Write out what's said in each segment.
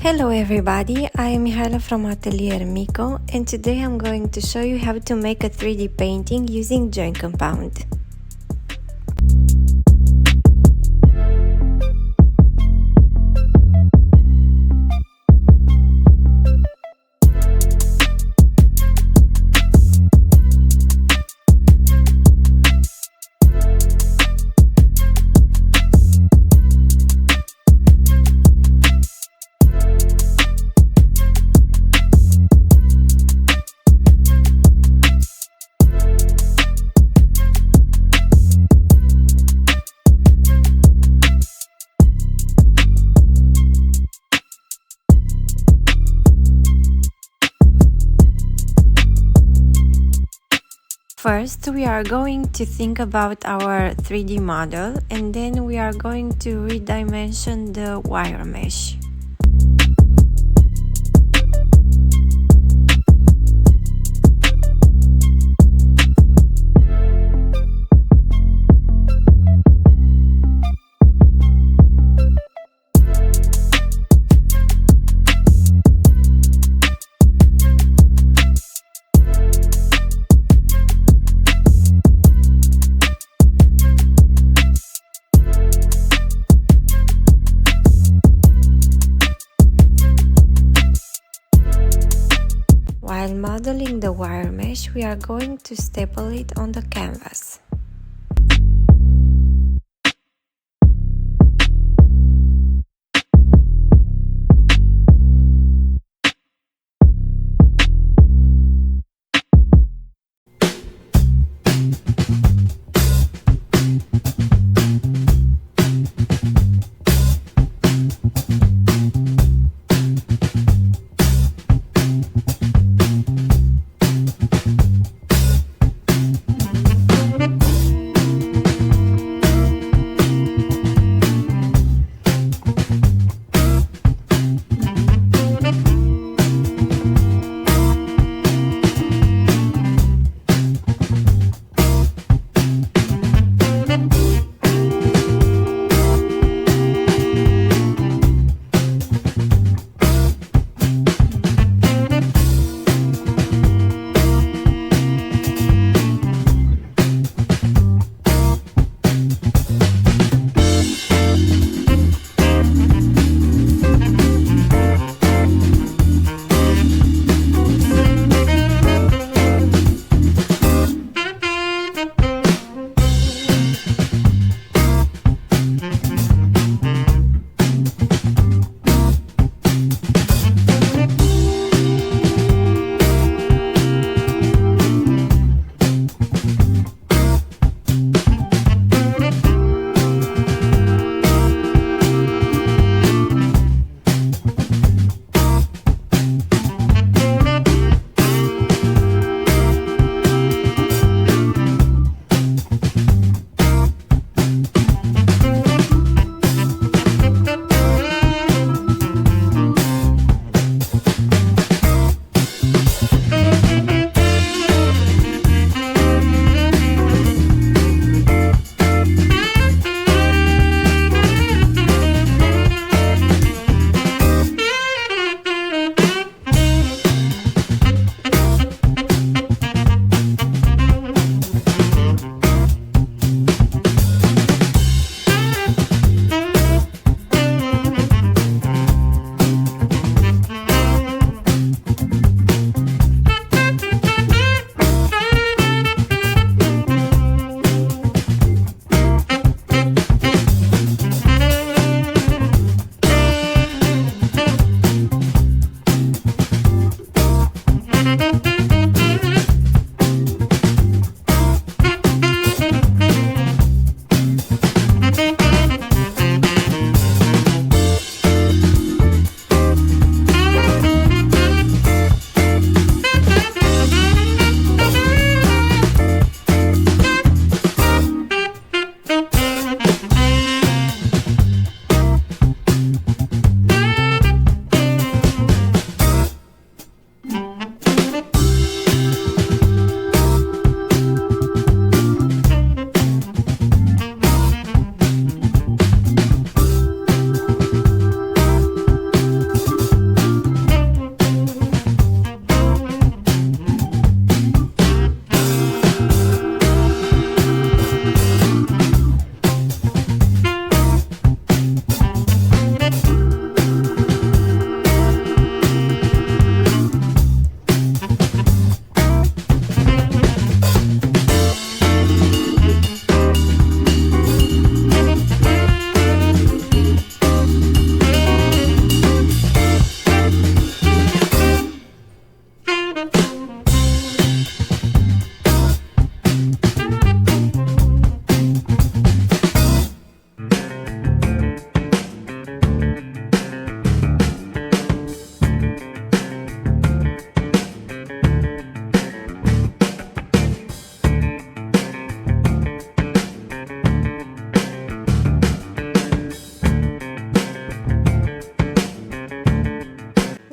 Hello everybody, I am Mihaela from Atelier Miko, and today I'm going to show you how to make a 3D painting using joint compound. First, we are going to think about our 3D model, and then we are going to redimension the wire mesh. While modeling the wire mesh, we are going to staple it on the canvas.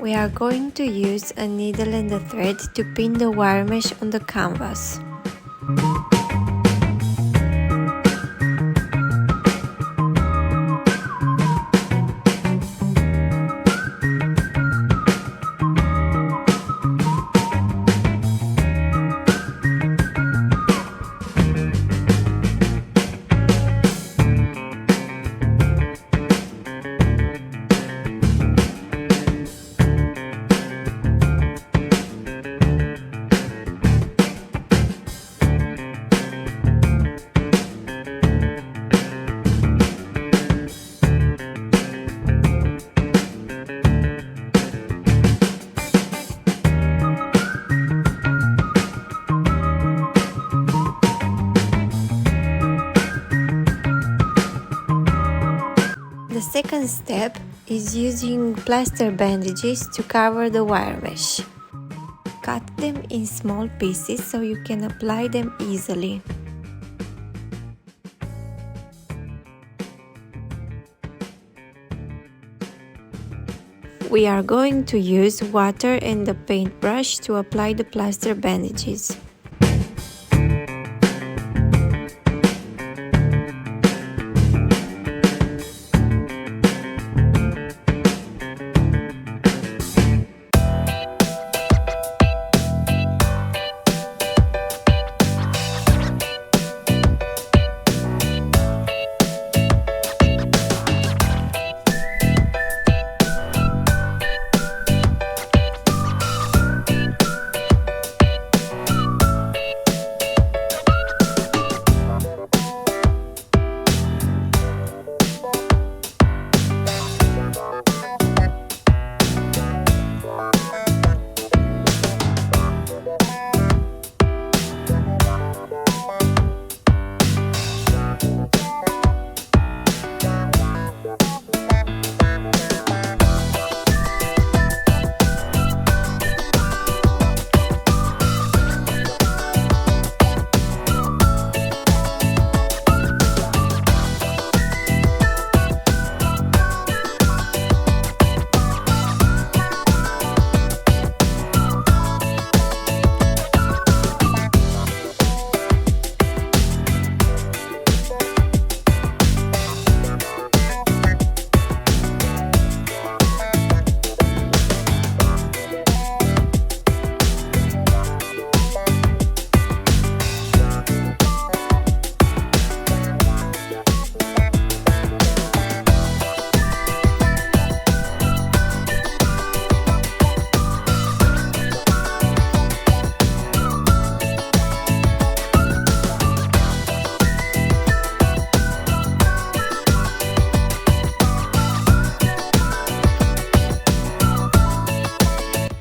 We are going to use a needle and a thread to pin the wire mesh on the canvas. The second step is using plaster bandages to cover the wire mesh. Cut them in small pieces so you can apply them easily. We are going to use water and the paintbrush to apply the plaster bandages.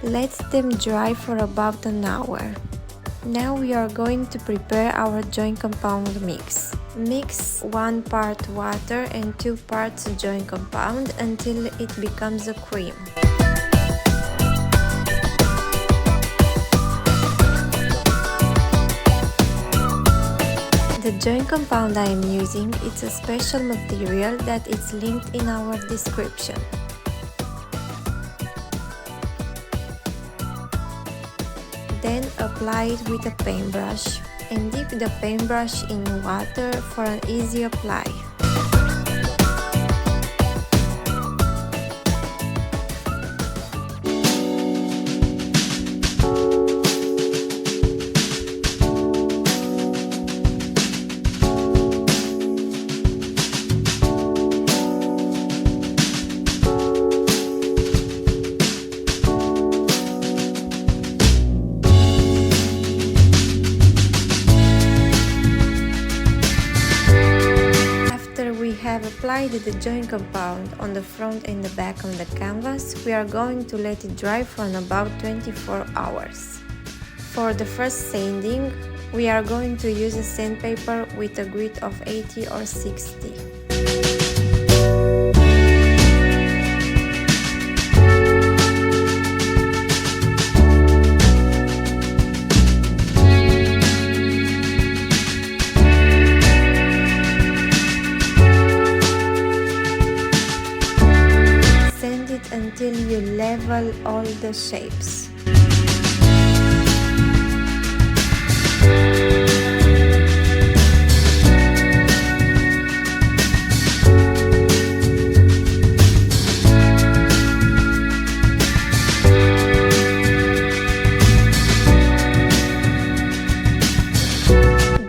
Let them dry for about an hour. Now we are going to prepare our joint compound mix. Mix 1 part water and 2 parts joint compound until it becomes a cream. The joint compound I am using is a special material that is linked in our description. Then apply it with a paintbrush and dip the paintbrush in water for an easy apply. Have applied the joint compound on the front and the back of the canvas, we are going to let it dry for about 24 hours. For the first sanding, we are going to use a sandpaper with a grit of 80 or 60. Until you level all all the shapes.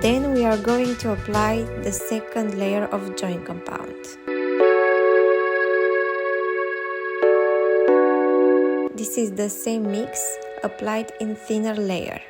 Then we are going to apply the second layer of joint compound. This is the same mix applied in thinner layer.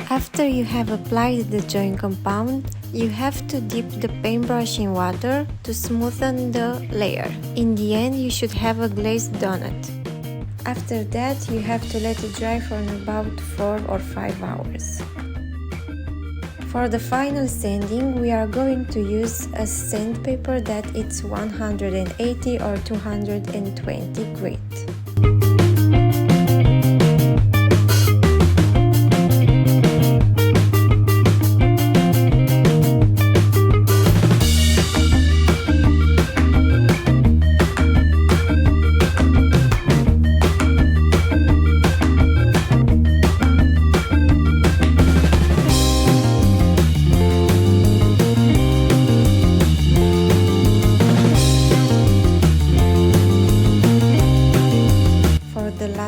After you have applied the joint compound, you have to dip the paintbrush in water to smoothen the layer. In the end, you should have a glazed donut. After that, you have to let it dry for about 4 or 5 hours. For the final sanding, we are going to use a sandpaper that is 180 or 220 grit.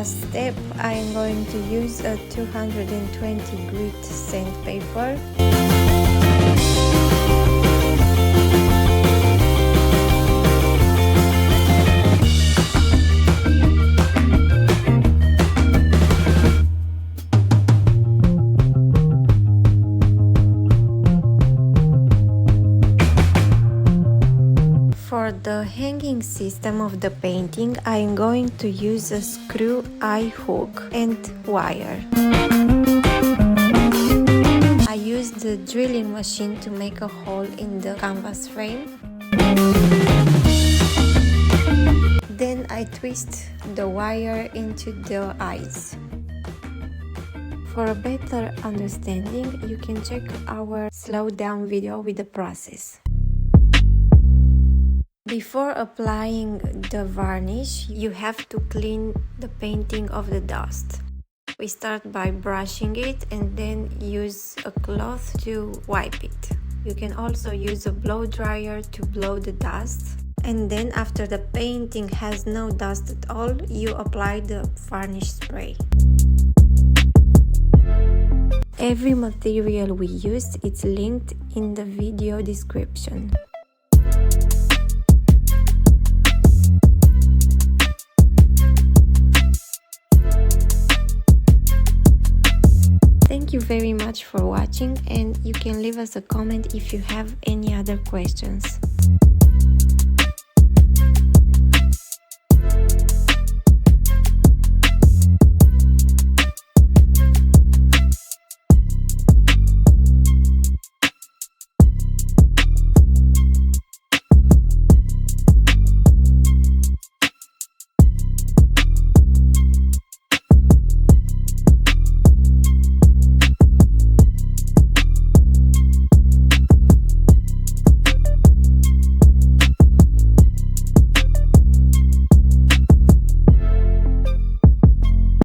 Step, I am going to use a 220 grit sandpaper. For the hanging system of the painting, I am going to use a screw eye hook and wire. I used the drilling machine to make a hole in the canvas frame. Then I twist the wire into the eyes. For a better understanding, you can check our slowed down video with the process. Before applying the varnish, you have to clean the painting of the dust. We start by brushing it and then use a cloth to wipe it. You can also use a blow dryer to blow the dust. And then after the painting has no dust at all, you apply the varnish spray. Every material we used is linked in the video description. Thank you very much for watching, and you can leave us a comment if you have any other questions.